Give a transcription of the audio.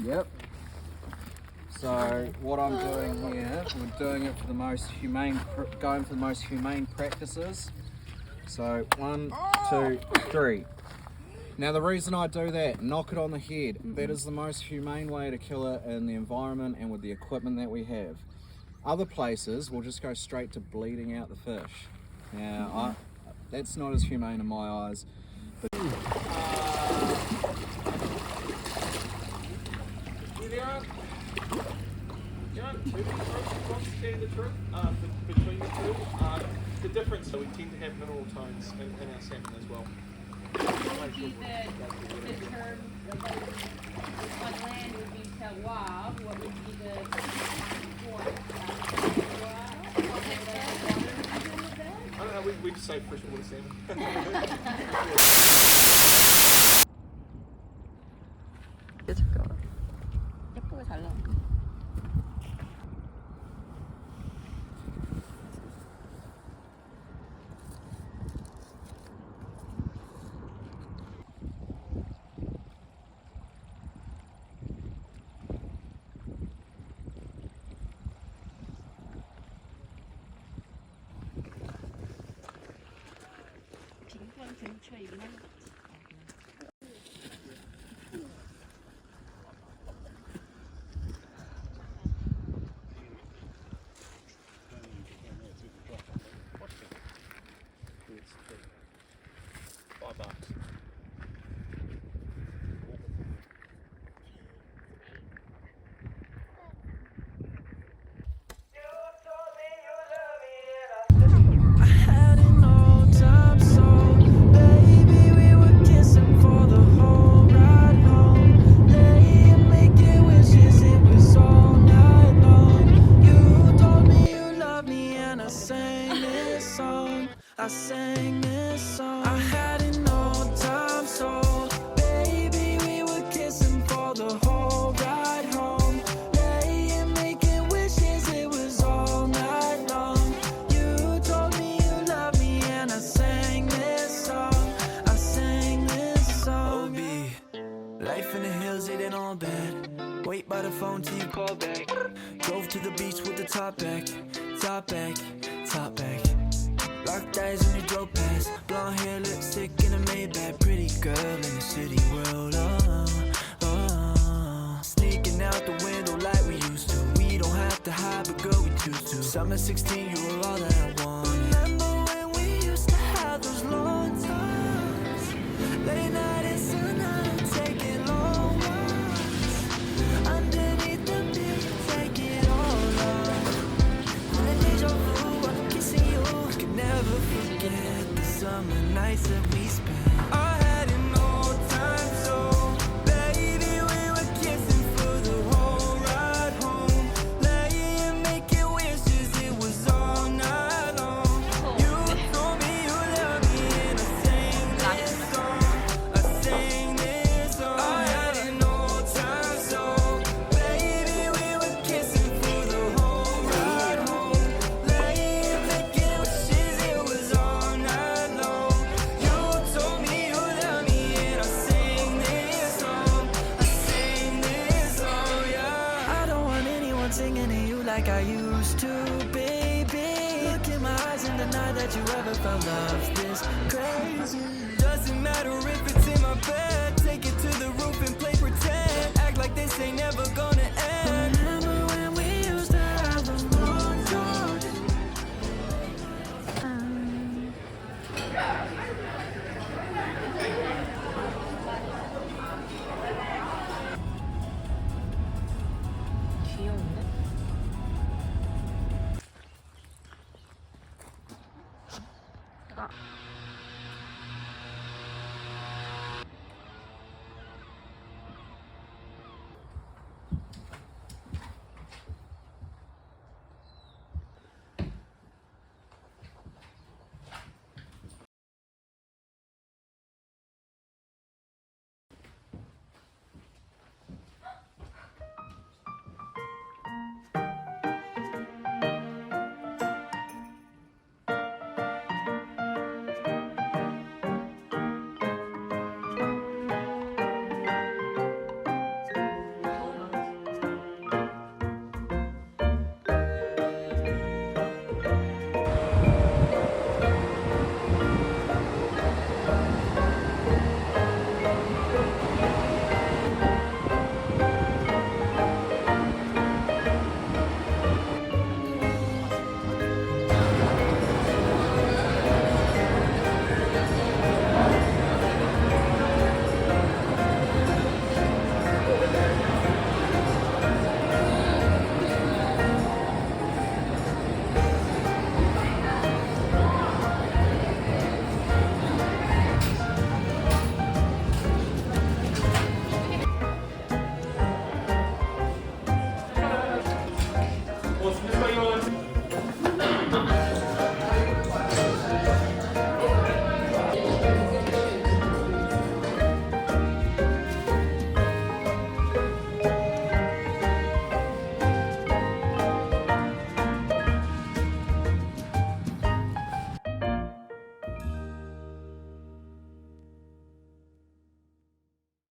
Yep. So what I'm doing here, we're doing it for the most humane, going for the most humane practices. So 1, 2, 3. Now the reason I do that, knock it on the head. That is the most humane way to kill it in the environment and with the equipment that we have. Other places will just go straight to bleeding out the fish. Now that's not as humane in my eyes. But, between the two. The difference, so we tend to have mineral tones in our salmon as well. What would be the term on land would be terroir? What would be the I don't know, we just say freshwater salmon. 예쁘게 잘 나와. 빈번 근처이긴 한 것 같아. I sang this song. I had an old time soul. Baby, we were kissing for the whole ride home. Laying, making wishes, it was all night long. You told me you loved me and I sang this song. I sang this song. OB, life in the hills, it ain't all bad. Wait by the phone till you call back. Drove to the beach with the top back. Top back, top back. Locked eyes when you drove past. Blonde hair, lipstick in a Maybach. Pretty girl in the city world, Sneaking out the window like we used to. We don't have to hide, but girl, we choose to. Summer 16, you were all that I want. Remember when we used to have those long talks? Late night and sun, I'm taking long walks. like I used to, baby. Look in my eyes and deny that you ever felt love this crazy. Doesn't matter if it's in my bed, take it to the roof and play pretend.